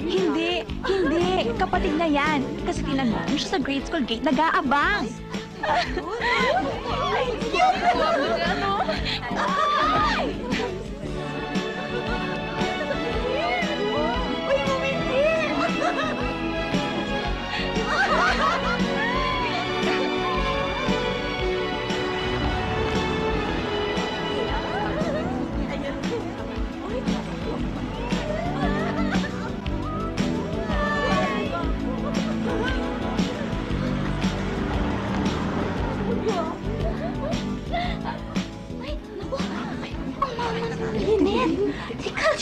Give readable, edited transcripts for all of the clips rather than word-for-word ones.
Hindi. Kapatid na yan. Kasi tinanong mo siya sa grade school gate, nag-aabang.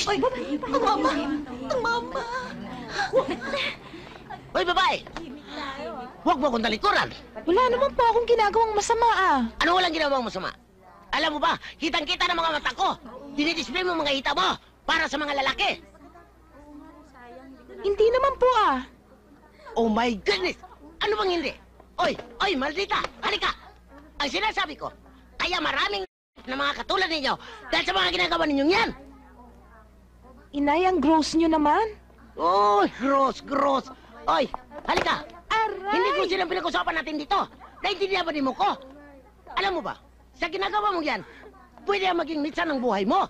Ay, ang mama! Ang mama! Hoy, babae! Huwag mo akong talikuran! Wala naman po akong ginagawang masama ah. Ano walang ginawang masama? Alam mo ba, kitang-kita ng mga mata ko! Dinidisplay mo mga hita mo para sa mga lalaki! Hindi naman po ah. Oh my goodness! Ano bang hindi? Oy, maldita! Halika! Ang sinasabi ko, kaya maraming na mga katulad ninyo dahil sa mga ginagawa ninyong yan! Inay, ang gross nyo naman. Oh, gross! Oy, halika! Aray! Hindi ko silang pinag-usapan natin dito. Naintindihan ba ni mo ko? Alam mo ba, sa ginagawa mo yan, pwede ang maging mitsan ng buhay mo.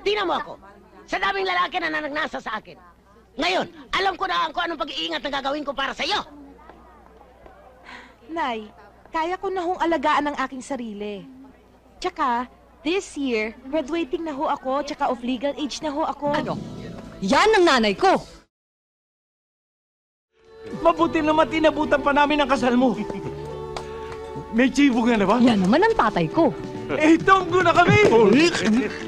Tingnan mo ako. Sa daming lalaki na nanagnasa sa akin. Ngayon, alam ko na kung anong pag-iingat na gagawin ko para sa'yo. Nay, kaya ko na hong alagaan ang aking sarili. Tsaka, this year, graduating na ho ako, tsaka of legal age na ho ako. Ano? Yan ang nanay ko! Mabuti naman tinabutan pa namin ang kasal mo. May chibo nga na ba? Yan naman ang tatay ko. Eh, tonggo na kami!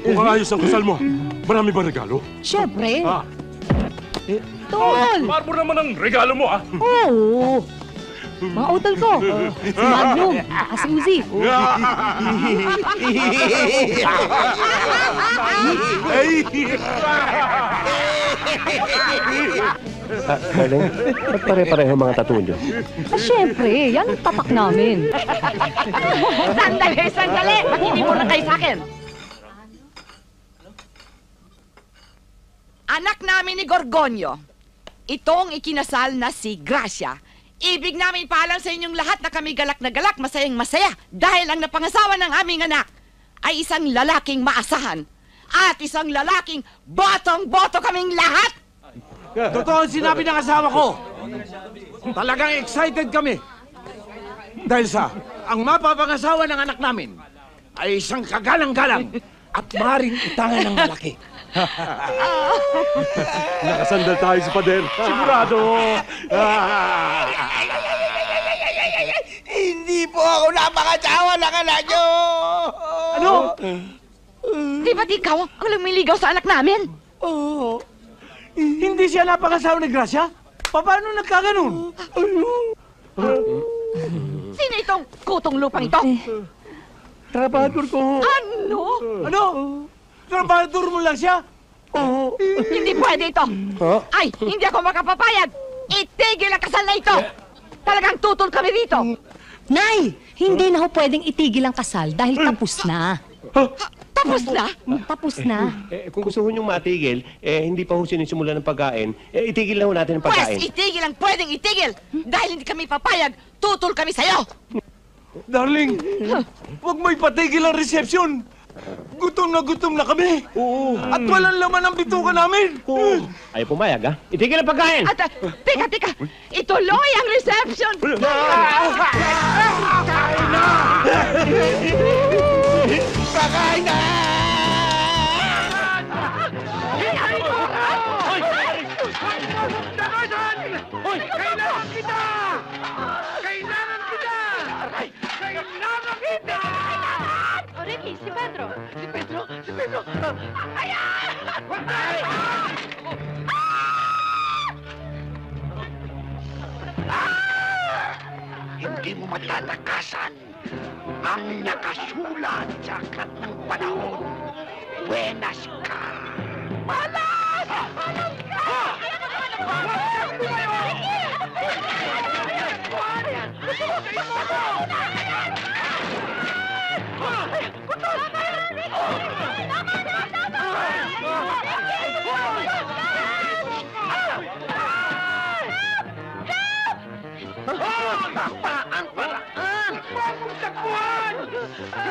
Kung ayos ang kasal mo, marami ba regalo? Siyempre. Ah, Tol! Marmo naman ang regalo mo, ah! Oo! Mga utol ko. Si Magnum, saka si Uzi. Darling, ba't pare-pareho mga tattoo nyo? Siyempre, yan ang tatak namin. Sandali! Makinig mo na kayo sa akin! Anak namin ni Gorgonio, itong ikinasal na si Gracia. Ibig namin paalam sa inyong lahat na kami galak na galak, masayang masaya, dahil ang napangasawa ng aming anak ay isang lalaking maasahan at isang lalaking botong-boto kaming lahat! Totoo ang sinabi ng asawa ko. Talagang excited kami. Dahil sa ang mapapangasawa ng anak namin ay isang kagalang-galang at maring utangan ng malaki. Nakasandal tayo sa pader. Sigurado! Hindi po ako napangasawa ng anak nyo! Ano? Di ba't ikaw ang lumiligaw sa anak namin? Oo. Hindi siya napangasawa ni Gracia? Paano nagkaganon? Sino itong kutong lupang ito? Trabador ko. Ano? Ano? Trabador mo lang siya? Oo. Hindi pwede ito! Oh? Ay, hindi ako makapapayag! Itigil ang kasal na ito! Talagang tutol kami rito! Nay, hindi na ho pwedeng itigil ang kasal dahil tapos na. Tapos na? Tapos na. Kung gusto ho niyong matigil, hindi pa ho sinisimulan ng pagkain, itigil na ho natin ang pagkain. Pwes, itigil ang pwedeng itigil! Dahil hindi kami papayag, tutol kami sa'yo! Darling, huwag mo ipatigil ang resepsyon. Gutom na kami. Oo. At walang laman ang bituka namin. Oo. Ayaw pumayag, ha? Itigil ang pagkain! At, teka! Ituloy ang reception! Pakain na! Kailangan kita! Ricky, si Pedro. Hindi mo matatakasan ang nakasulat sa aklat ng panahon. Buenas ka! Malas! Malas ka!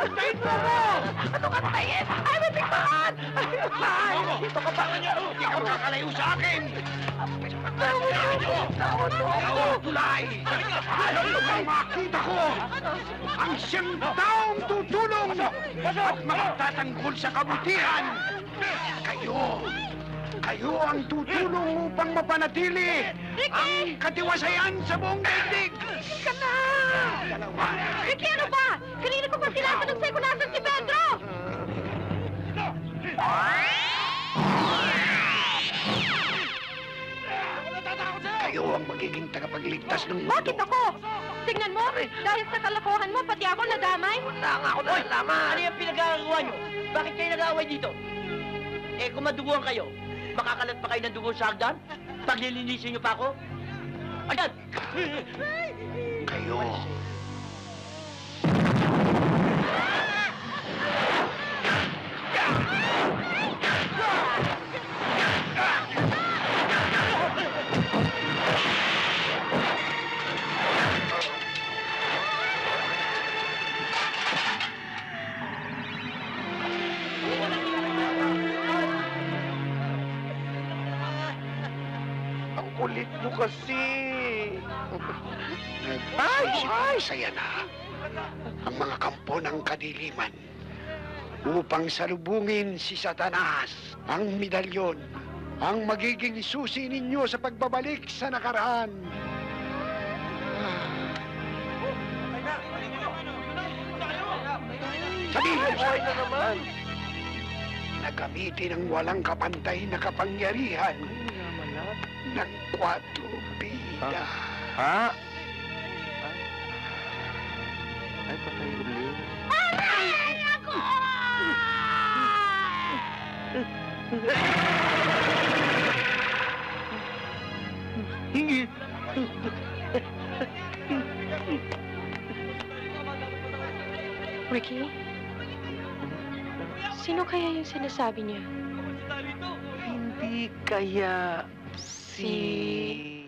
Tayin mo ako! Ano ka tayin? Ay, may tikmaan! Ay, dito ka ba? Hindi ka makakalayo sa akin! Ako, tulay! Alam mo bang makita ko? Ang siyang taong tutulong at magtatanggol sa kabutihan! Kayo ang tutulong upang mapanatili ang katiwasayan sa buong daigdig! Ka na! Ricky, ano ba? Kanina ko pa tinatanong sa'yo kung nasan si Pedro! Kayo ang magiging tagapagligtas ng mundo. Bakit ako? Tingnan mo, dahil sa kalokohan mo, pati ako nadamay. Wala nga ako nalalaman. Ano yung pinagkagawa nyo? Bakit kayo nag-aaway dito? Eh, kung maduguan kayo, makakalat pa kayo ng dugo sa hagdan? Paglilinisin nyo pa ako? Agad! Kayo. Ang kulit mo kasi. Ay! Saya na ang mga kampo ng kadiliman upang salubungin si Satanas, ang medalyon, ang magiging susi ninyo sa pagbabalik sa nakaraan. Sabihin mo na naman na gamitin ang walang kapantay na kapangyarihan ng 4 bida. Ha? Ay, patay ulit. Ricky? Sino kaya yung sinasabi niya? Hindi kaya si...